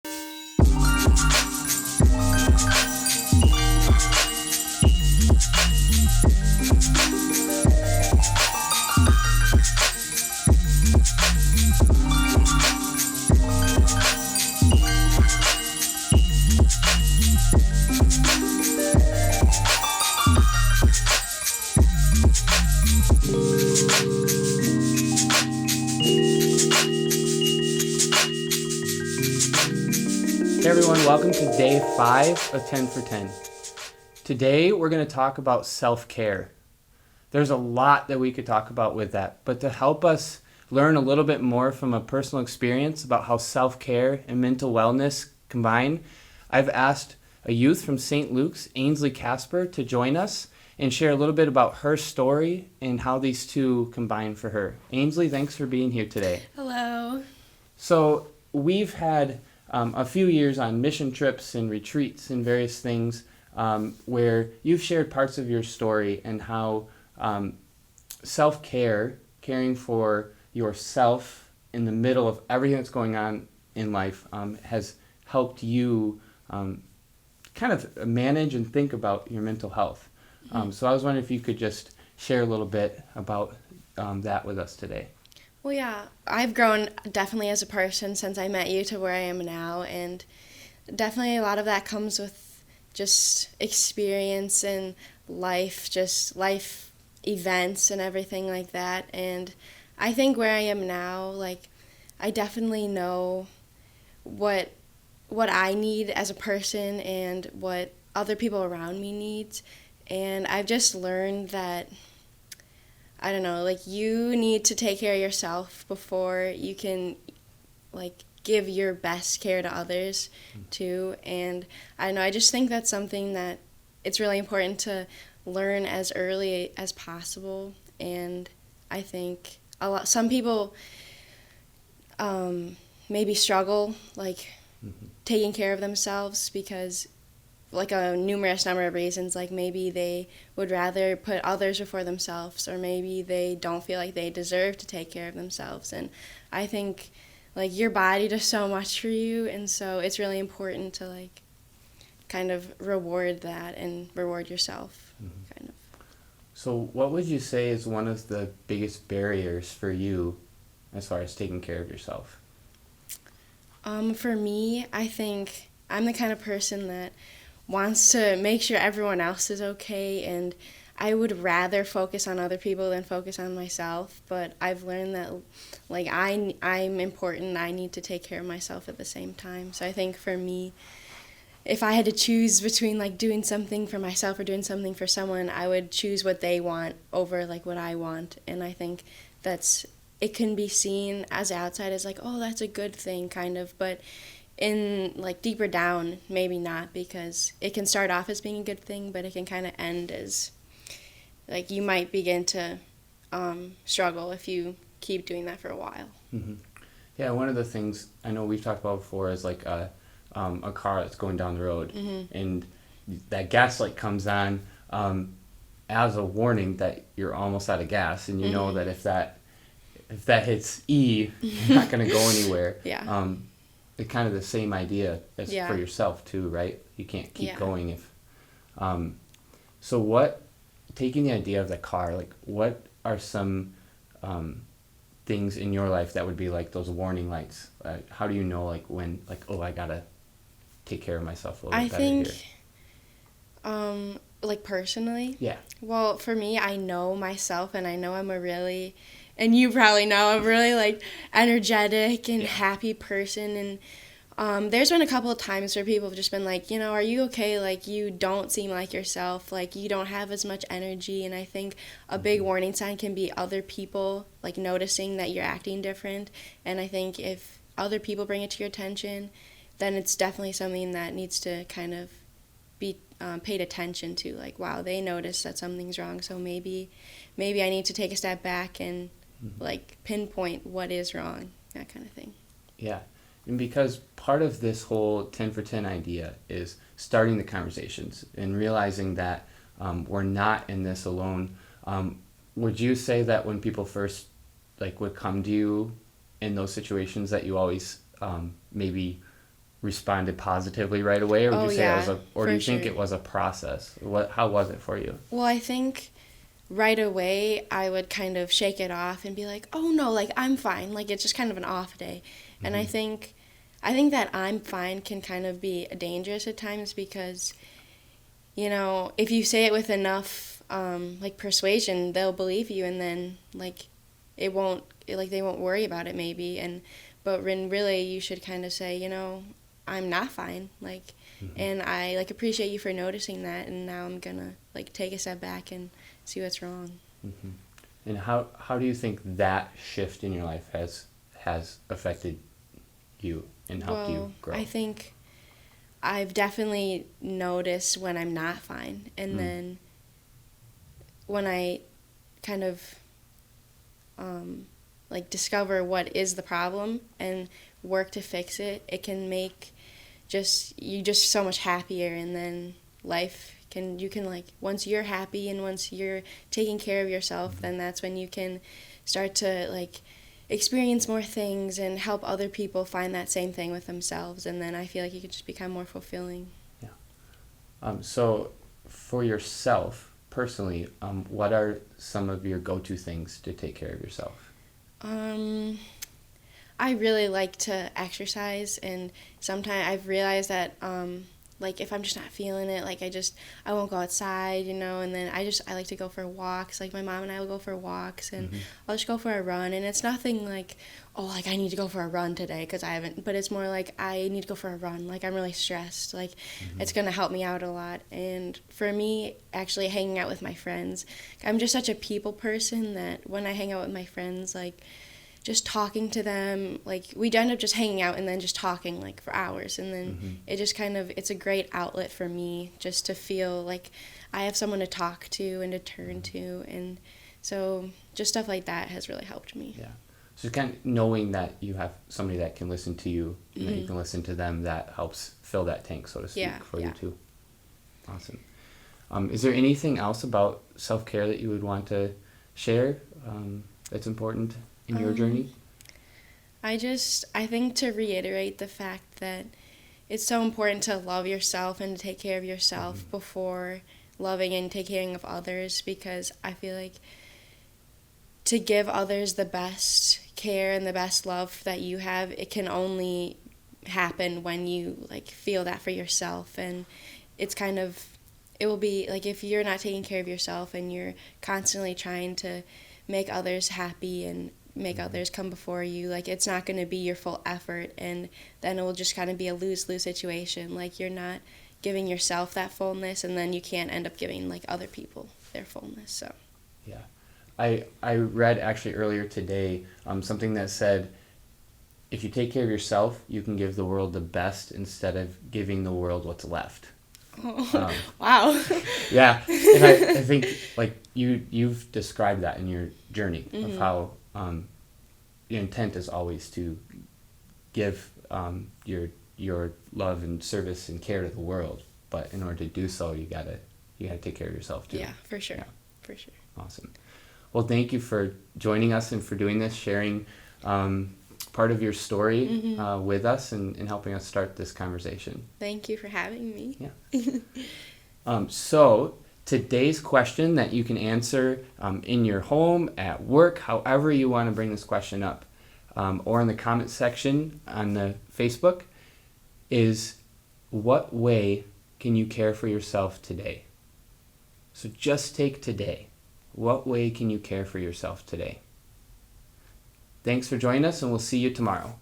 Hey everyone, welcome to day 5 of 10 for 10. Today we're going to talk about self-care. There's a lot that we could talk about with that, but to help us learn a little bit more from a personal experience about how self-care and mental wellness combine, I've asked a youth from St. Luke's, Ainsly Casper, to join us and share a little bit about her story and how these two combine for her. Ainsly, thanks for being here today. Hello. So we've had a few years on mission trips and retreats and various things where you've shared parts of your story and how self-care, caring for yourself in the middle of everything that's going on in life has helped you kind of manage and think about your mental health. So I was wondering if you could just share a little bit about that with us today. Well, yeah, I've grown definitely as a person since I met you to where I am now, and definitely a lot of that comes with just experience and life, just life events and everything like that. And I think where I am now, like, I definitely know what I need as a person and what other people around me need. And I've just learned that, I don't know, like, you need to take care of yourself before you can, like, give your best care to others, too. And I don't know, I just think that's something that it's really important to learn as early as possible. And I think some people maybe struggle, like, taking care of themselves because, like, a numerous number of reasons, like maybe they would rather put others before themselves, or maybe they don't feel like they deserve to take care of themselves. And I think, like, your body does so much for you, and so it's really important to, like, kind of reward that and reward yourself, kind of. So what would you say is one of the biggest barriers for you as far as taking care of yourself? For me, I think I'm the kind of person that wants to make sure everyone else is okay, and I would rather focus on other people than focus on myself. But I've learned that, like, I'm important. I need to take care of myself at the same time. So I think for me, if I had to choose between, like, doing something for myself or doing something for someone, I would choose what they want over, like, what I want. And I think it can be seen as outside as, like, oh, that's a good thing, kind of, but in, like, deeper down, maybe not, because it can start off as being a good thing, but it can kind of end as, like, you might begin to struggle if you keep doing that for a while. Mm-hmm. Yeah, one of the things I know we've talked about before is, like, a car that's going down the road, and that gas light comes on as a warning that you're almost out of gas, and you know that if that hits E, you're not going to go anywhere. Yeah. It's kind of the same idea as for yourself too, right? You can't keep going if. So taking the idea of the car, like, what are some things in your life that would be like those warning lights? How do you know, like, when, like, oh, I gotta take care of myself a little bit better here? I think, like, personally. Yeah. Well, for me, I know myself, and I know and you probably know, I'm really, like, energetic and happy person, and there's been a couple of times where people have just been like, are you okay? Like, you don't seem like yourself, like, you don't have as much energy. And I think a big warning sign can be other people, like, noticing that you're acting different. And I think if other people bring it to your attention, then it's definitely something that needs to kind of be paid attention to. Like, wow, they noticed that something's wrong, so maybe I need to take a step back and like, pinpoint what is wrong, that kind of thing. Yeah, and because part of this whole 10 for 10 idea is starting the conversations and realizing that we're not in this alone. Would you say that when people first, like, would come to you in those situations that you always maybe responded positively right away, or would Oh, you say yeah, do you for think sure. it was a process? How was it for you? Well, I think right away I would kind of shake it off and be like, "Oh no, like I'm fine." Like it's just kind of an off day. And I think that I'm fine can kind of be dangerous at times because, if you say it with enough like persuasion, they'll believe you, and then like they won't worry about it maybe. And but when really you should kind of say, I'm not fine, like, and I like appreciate you for noticing that, and now I'm gonna like take a step back and see what's wrong. Hmm. And how do you think that shift in your life has affected you and helped you Well, grow? I think I've definitely noticed when I'm not fine, and then when I kind of like discover what is the problem and work to fix it, it can make you just so much happier, and then you can like once you're happy and once you're taking care of yourself, then that's when you can start to like experience more things and help other people find that same thing with themselves, and then I feel like you can just become more fulfilling. Yeah. So for yourself personally, what are some of your go-to things to take care of yourself? I really like to exercise, and sometimes I've realized that like if I'm just not feeling it, like I won't go outside, and then I like to go for walks. Like my mom and I will go for walks, and I'll just go for a run, and it's nothing like, oh, like I need to go for a run today because I haven't, but it's more like I need to go for a run. Like I'm really stressed. Like it's gonna help me out a lot. And for me, actually hanging out with my friends, I'm just such a people person that when I hang out with my friends, like just talking to them, like we'd end up just hanging out and then just talking like for hours, and then it just kind of it's a great outlet for me just to feel like I have someone to talk to and to turn to, and so just stuff like that has really helped me. Yeah. So kind of knowing that you have somebody that can listen to you and that you can listen to them, that helps fill that tank, so to speak, for you too. Awesome. Is there anything else about self-care that you would want to share that's important in your journey? I think to reiterate the fact that it's so important to love yourself and to take care of yourself before loving and taking care of others, because I feel like to give others the best care and the best love that you have, it can only happen when you like feel that for yourself. And it's kind of it will be like if you're not taking care of yourself and you're constantly trying to make others happy and make others come before you, like it's not going to be your full effort, and then it will just kind of be a lose-lose situation. Like you're not giving yourself that fullness, and then you can't end up giving like other people their fullness. So Yeah. I read actually earlier today something that said, if you take care of yourself, you can give the world the best instead of giving the world what's left. wow. Yeah, and I think like you've described that in your journey of how your intent is always to give your love and service and care to the world, but in order to do so, you gotta take care of yourself too. Yeah, for sure. Yeah. For sure. Awesome. Well, thank you for joining us and for doing this, sharing part of your story with us and helping us start this conversation. Thank you for having me. Yeah. So today's question that you can answer in your home, at work, however you want to bring this question up, or in the comment section on the Facebook, is what way can you care for yourself today? So just take today. What way can you care for yourself today? Thanks for joining us, and we'll see you tomorrow.